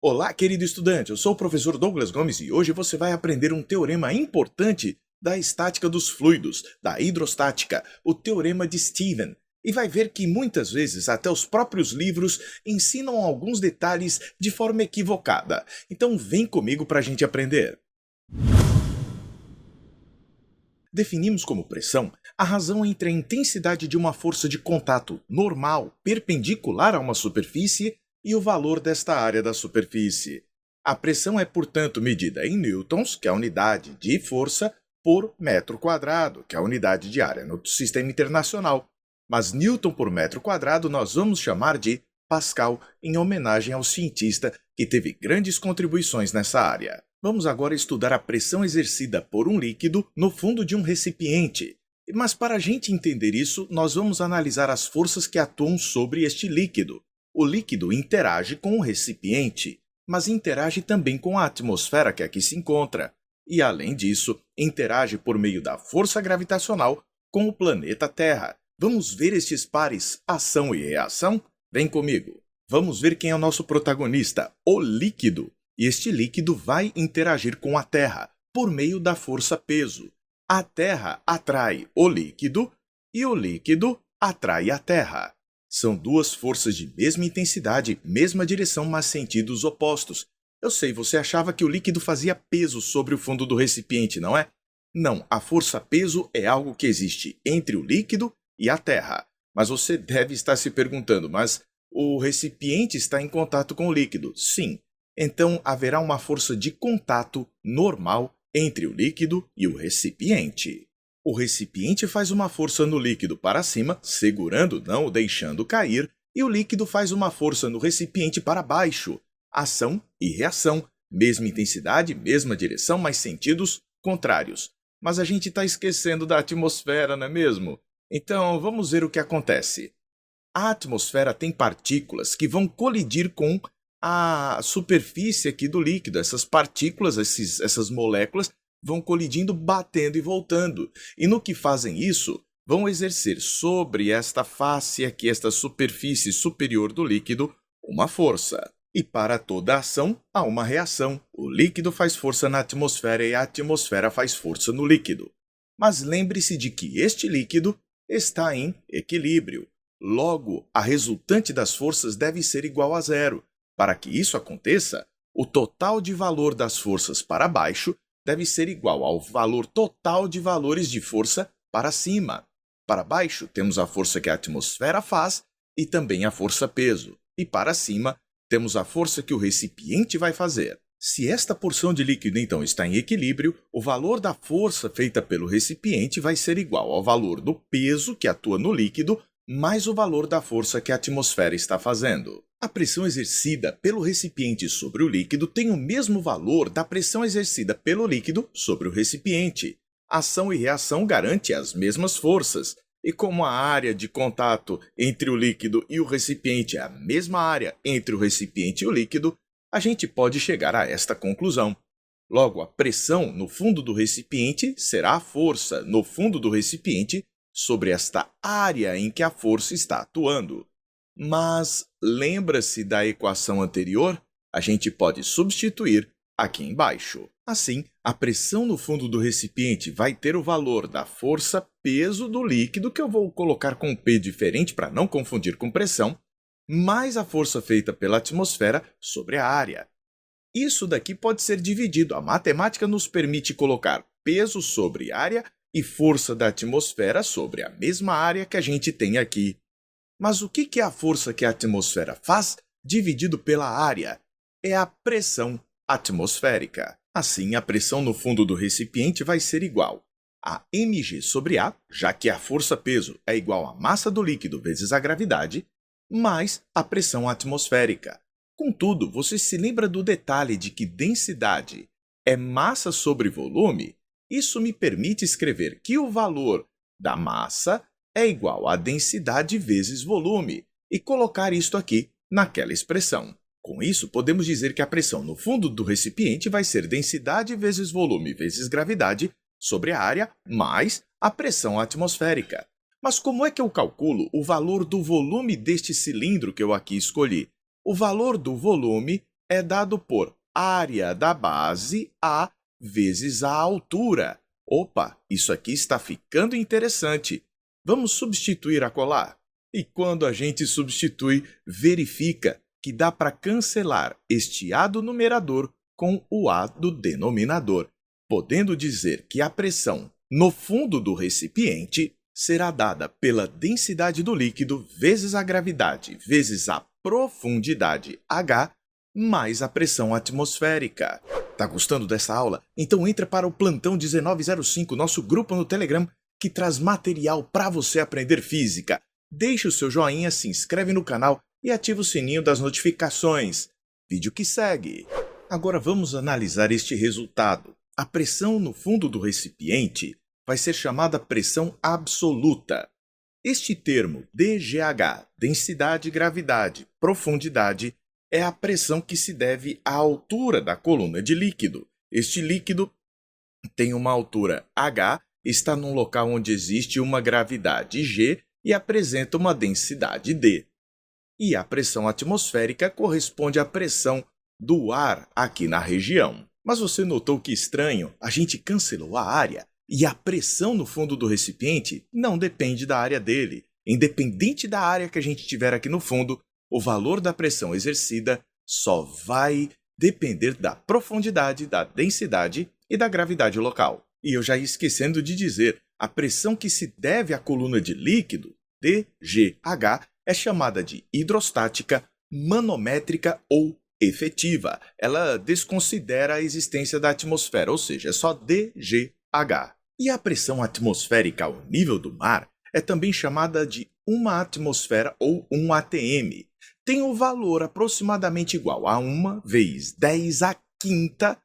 Olá, querido estudante, eu sou o professor Douglas Gomes e hoje você vai aprender um teorema importante da estática dos fluidos, da hidrostática, o teorema de Stephen. E vai ver que muitas vezes até os próprios livros ensinam alguns detalhes de forma equivocada. Então vem comigo para a gente aprender. Definimos como pressão a razão entre a intensidade de uma força de contato normal, perpendicular a uma superfície, e o valor desta área da superfície. A pressão é, portanto, medida em newtons, que é a unidade de força, por metro quadrado, que é a unidade de área no sistema internacional. Mas newton por metro quadrado nós vamos chamar de Pascal, em homenagem ao cientista que teve grandes contribuições nessa área. Vamos agora estudar a pressão exercida por um líquido no fundo de um recipiente. Mas para a gente entender isso, nós vamos analisar as forças que atuam sobre este líquido. O líquido interage com o recipiente, mas interage também com a atmosfera que aqui se encontra. E, além disso, interage por meio da força gravitacional com o planeta Terra. Vamos ver estes pares ação e reação? Vem comigo. Vamos ver quem é o nosso protagonista, o líquido. E este líquido vai interagir com a Terra por meio da força-peso. A Terra atrai o líquido e o líquido atrai a Terra. São duas forças de mesma intensidade, mesma direção, mas sentidos opostos. Eu sei, você achava que o líquido fazia peso sobre o fundo do recipiente, não é? Não, a força-peso é algo que existe entre o líquido e a Terra. Mas você deve estar se perguntando, mas o recipiente está em contato com o líquido? Sim. Então haverá uma força de contato normal entre o líquido e o recipiente. O recipiente faz uma força no líquido para cima, segurando, não o deixando cair, e o líquido faz uma força no recipiente para baixo. Ação e reação, mesma intensidade, mesma direção, mas sentidos contrários. Mas a gente está esquecendo da atmosfera, não é mesmo? Então vamos ver o que acontece. A atmosfera tem partículas que vão colidir com a superfície aqui do líquido. Essas partículas, essas moléculas, vão colidindo, batendo e voltando. E no que fazem isso, vão exercer sobre esta face aqui, esta superfície superior do líquido, uma força. E para toda ação, há uma reação. O líquido faz força na atmosfera e a atmosfera faz força no líquido. Mas lembre-se de que este líquido está em equilíbrio. Logo, a resultante das forças deve ser igual a zero. Para que isso aconteça, o total de valor das forças para baixo deve ser igual ao valor total de valores de força para cima. Para baixo, temos a força que a atmosfera faz e também a força-peso. E para cima, temos a força que o recipiente vai fazer. Se esta porção de líquido, então, está em equilíbrio, o valor da força feita pelo recipiente vai ser igual ao valor do peso que atua no líquido, mais o valor da força que a atmosfera está fazendo. A pressão exercida pelo recipiente sobre o líquido tem o mesmo valor da pressão exercida pelo líquido sobre o recipiente. Ação e reação garantem as mesmas forças. E como a área de contato entre o líquido e o recipiente é a mesma área entre o recipiente e o líquido, a gente pode chegar a esta conclusão. Logo, a pressão no fundo do recipiente será a força no fundo do recipiente sobre esta área em que a força está atuando. Mas lembra-se da equação anterior? A gente pode substituir aqui embaixo. Assim, a pressão no fundo do recipiente vai ter o valor da força peso do líquido, que eu vou colocar com um P diferente para não confundir com pressão, mais a força feita pela atmosfera sobre a área. Isso daqui pode ser dividido. A matemática nos permite colocar peso sobre área e força da atmosfera sobre a mesma área que a gente tem aqui. Mas o que é a força que a atmosfera faz dividido pela área? É a pressão atmosférica. Assim, a pressão no fundo do recipiente vai ser igual a mg sobre A, já que a força-peso é igual à massa do líquido vezes a gravidade, mais a pressão atmosférica. Contudo, você se lembra do detalhe de que densidade é massa sobre volume? Isso me permite escrever que o valor da massa é igual a densidade vezes volume e colocar isto aqui naquela expressão. Com isso, podemos dizer que a pressão no fundo do recipiente vai ser densidade vezes volume vezes gravidade sobre a área mais a pressão atmosférica. Mas como é que eu calculo o valor do volume deste cilindro que eu aqui escolhi? O valor do volume é dado por área da base A vezes a altura. Opa, isso aqui está ficando interessante. Vamos substituir a colar. E quando a gente substitui, verifica que dá para cancelar este A do numerador com o A do denominador, podendo dizer que a pressão no fundo do recipiente será dada pela densidade do líquido vezes a gravidade vezes a profundidade H mais a pressão atmosférica. Tá gostando dessa aula? Então entra para o Plantão 1905, nosso grupo no Telegram, que traz material para você aprender física. Deixe o seu joinha, se inscreve no canal e ativa o sininho das notificações. Vídeo que segue. Agora vamos analisar este resultado. A pressão no fundo do recipiente vai ser chamada pressão absoluta. Este termo, DGH, densidade, gravidade, profundidade, é a pressão que se deve à altura da coluna de líquido. Este líquido tem uma altura H, está num local onde existe uma gravidade G e apresenta uma densidade D. E a pressão atmosférica corresponde à pressão do ar aqui na região. Mas você notou que estranho? A gente cancelou a área e a pressão no fundo do recipiente não depende da área dele. Independente da área que a gente tiver aqui no fundo, o valor da pressão exercida só vai depender da profundidade, da densidade e da gravidade local. E eu já ia esquecendo de dizer, a pressão que se deve à coluna de líquido, DGH, é chamada de hidrostática, manométrica ou efetiva. Ela desconsidera a existência da atmosfera, ou seja, é só DGH. E a pressão atmosférica ao nível do mar é também chamada de uma atmosfera ou um ATM. Tem o valor aproximadamente igual a 1 vezes 10 a quinta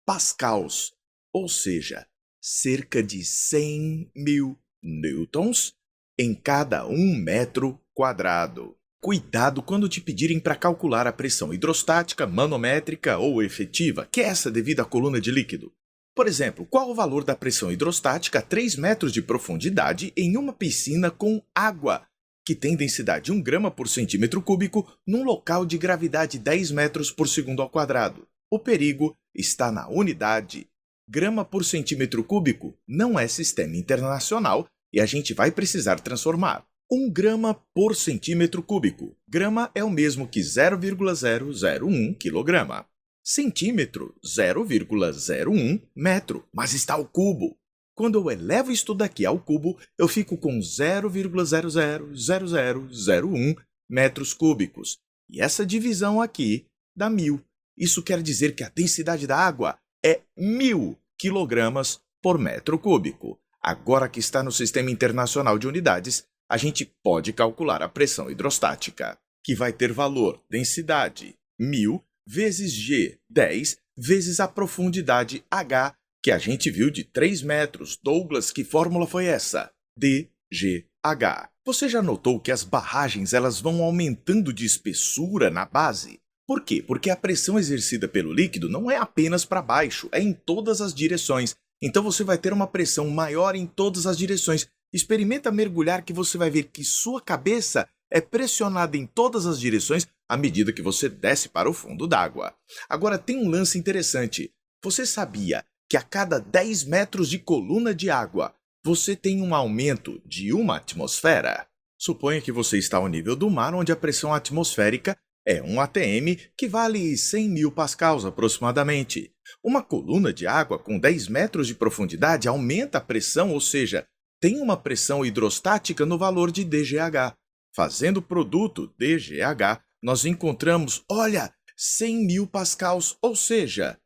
pascals, ou seja, cerca de 100 mil newtons em cada 1 metro quadrado. Cuidado quando te pedirem para calcular a pressão hidrostática, manométrica ou efetiva, que é essa devida à coluna de líquido. Por exemplo, qual o valor da pressão hidrostática a 3 metros de profundidade em uma piscina com água, que tem densidade 1 grama por centímetro cúbico num local de gravidade 10 metros por segundo ao quadrado? O perigo está na unidade. Grama por centímetro cúbico não é sistema internacional e a gente vai precisar transformar. 1 grama por centímetro cúbico. Grama é o mesmo que 0,001 quilograma. Centímetro, 0,01 metro, mas está ao cubo. Quando eu elevo isto daqui ao cubo, eu fico com 0,000001 metros cúbicos. E essa divisão aqui dá 1000. Isso quer dizer que a densidade da água é 1000 quilogramas por metro cúbico. Agora que está no Sistema Internacional de Unidades, a gente pode calcular a pressão hidrostática, que vai ter valor densidade 1000 vezes G, 10, vezes a profundidade H, que a gente viu de 3 metros. Douglas, que fórmula foi essa? DGH. Você já notou que as barragens elas vão aumentando de espessura na base? Por quê? Porque a pressão exercida pelo líquido não é apenas para baixo, é em todas as direções. Então você vai ter uma pressão maior em todas as direções. Experimenta mergulhar que você vai ver que sua cabeça é pressionada em todas as direções à medida que você desce para o fundo d'água. Agora tem um lance interessante. Você sabia que a cada 10 metros de coluna de água você tem um aumento de 1 atmosfera? Suponha que você está ao nível do mar, onde a pressão atmosférica é um ATM que vale 100 mil pascals aproximadamente. Uma coluna de água com 10 metros de profundidade aumenta a pressão, ou seja, tem uma pressão hidrostática no valor de DGH. Fazendo o produto DGH, nós encontramos, olha, 100 mil pascals, ou seja,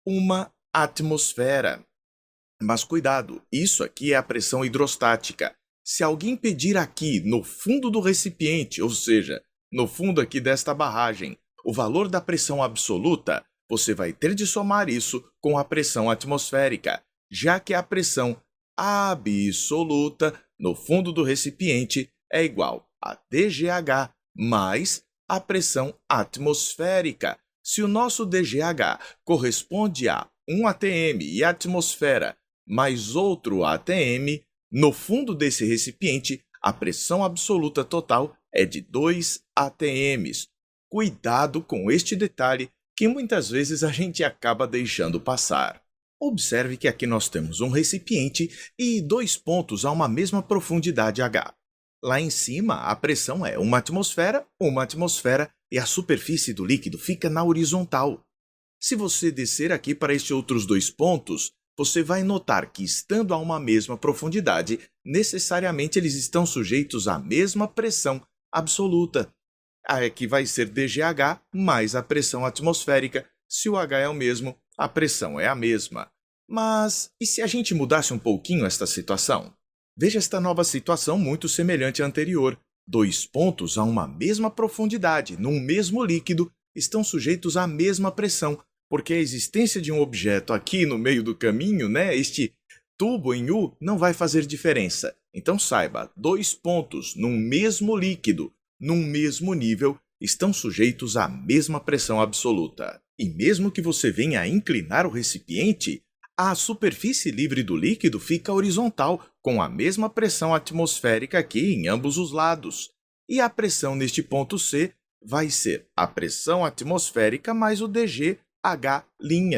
uma atmosfera. Mas cuidado, isso aqui é a pressão hidrostática. Se alguém pedir aqui no fundo do recipiente, ou seja, no fundo aqui desta barragem, o valor da pressão absoluta, você vai ter de somar isso com a pressão atmosférica, já que a pressão absoluta no fundo do recipiente é igual a DGH mais a pressão atmosférica. Se o nosso DGH corresponde a 1 atm e a atmosfera mais outro atm, no fundo desse recipiente, a pressão absoluta total é de 2 atms. Cuidado com este detalhe que muitas vezes a gente acaba deixando passar. Observe que aqui nós temos um recipiente e dois pontos a uma mesma profundidade H. Lá em cima, a pressão é uma atmosfera e a superfície do líquido fica na horizontal. Se você descer aqui para estes outros dois pontos, você vai notar que, estando a uma mesma profundidade, necessariamente eles estão sujeitos à mesma pressão absoluta. Que vai ser dGH mais a pressão atmosférica. Se o H é o mesmo, a pressão é a mesma. Mas e se a gente mudasse um pouquinho esta situação? Veja esta nova situação muito semelhante à anterior. Dois pontos a uma mesma profundidade, num mesmo líquido, estão sujeitos à mesma pressão, porque a existência de um objeto aqui no meio do caminho, este tubo em U, não vai fazer diferença. Então saiba, dois pontos num mesmo líquido, num mesmo nível, estão sujeitos à mesma pressão absoluta. E mesmo que você venha a inclinar o recipiente, a superfície livre do líquido fica horizontal, com a mesma pressão atmosférica aqui em ambos os lados. E a pressão neste ponto C vai ser a pressão atmosférica mais o dGH'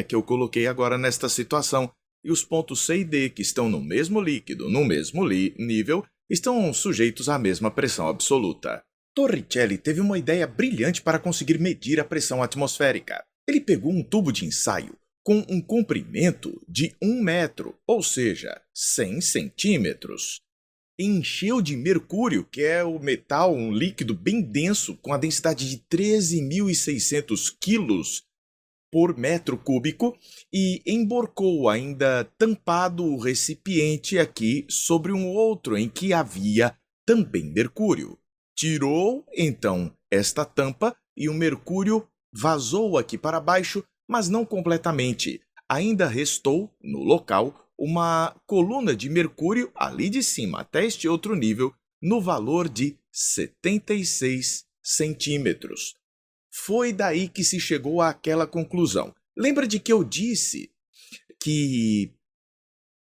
que eu coloquei agora nesta situação. E os pontos C e D, que estão no mesmo líquido, no mesmo nível, estão sujeitos à mesma pressão absoluta. Torricelli teve uma ideia brilhante para conseguir medir a pressão atmosférica. Ele pegou um tubo de ensaio com um comprimento de 1 metro, ou seja, 100 centímetros. Encheu de mercúrio, que é o metal, um líquido bem denso, com a densidade de 13.600 quilos por metro cúbico, e emborcou ainda tampado o recipiente aqui sobre um outro em que havia também mercúrio. Tirou, então, esta tampa e o mercúrio vazou aqui para baixo, mas não completamente. Ainda restou, no local, uma coluna de mercúrio ali de cima até este outro nível, no valor de 76 centímetros. Foi daí que se chegou àquela conclusão. Lembra de que eu disse que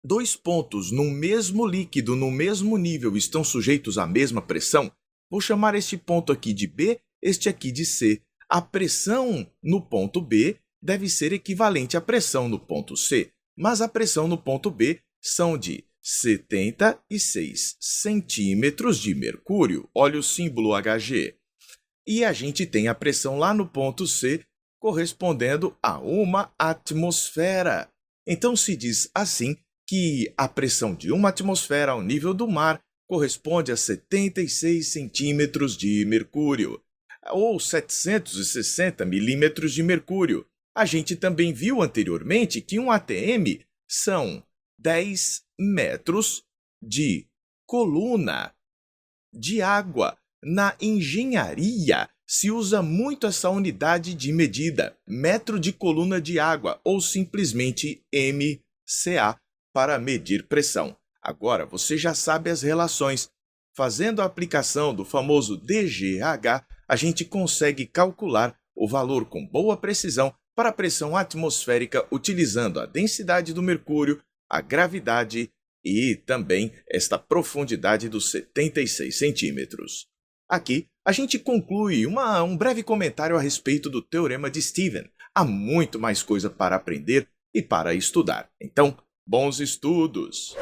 dois pontos num mesmo líquido, no mesmo nível, estão sujeitos à mesma pressão? Vou chamar este ponto aqui de B, este aqui de C. A pressão no ponto B deve ser equivalente à pressão no ponto C, mas a pressão no ponto B são de 76 centímetros de mercúrio. Olha o símbolo Hg. E a gente tem a pressão lá no ponto C correspondendo a uma atmosfera. Então se diz assim que a pressão de uma atmosfera ao nível do mar corresponde a 76 centímetros de mercúrio, ou 760 milímetros de mercúrio. A gente também viu anteriormente que um ATM são 10 metros de coluna de água. Na engenharia, se usa muito essa unidade de medida, metro de coluna de água, ou simplesmente MCA, para medir pressão. Agora, você já sabe as relações. Fazendo a aplicação do famoso dGH, a gente consegue calcular o valor com boa precisão para a pressão atmosférica utilizando a densidade do mercúrio, a gravidade e também esta profundidade dos 76 centímetros. Aqui, a gente conclui um breve comentário a respeito do Teorema de Stephen. Há muito mais coisa para aprender e para estudar. Então, bons estudos!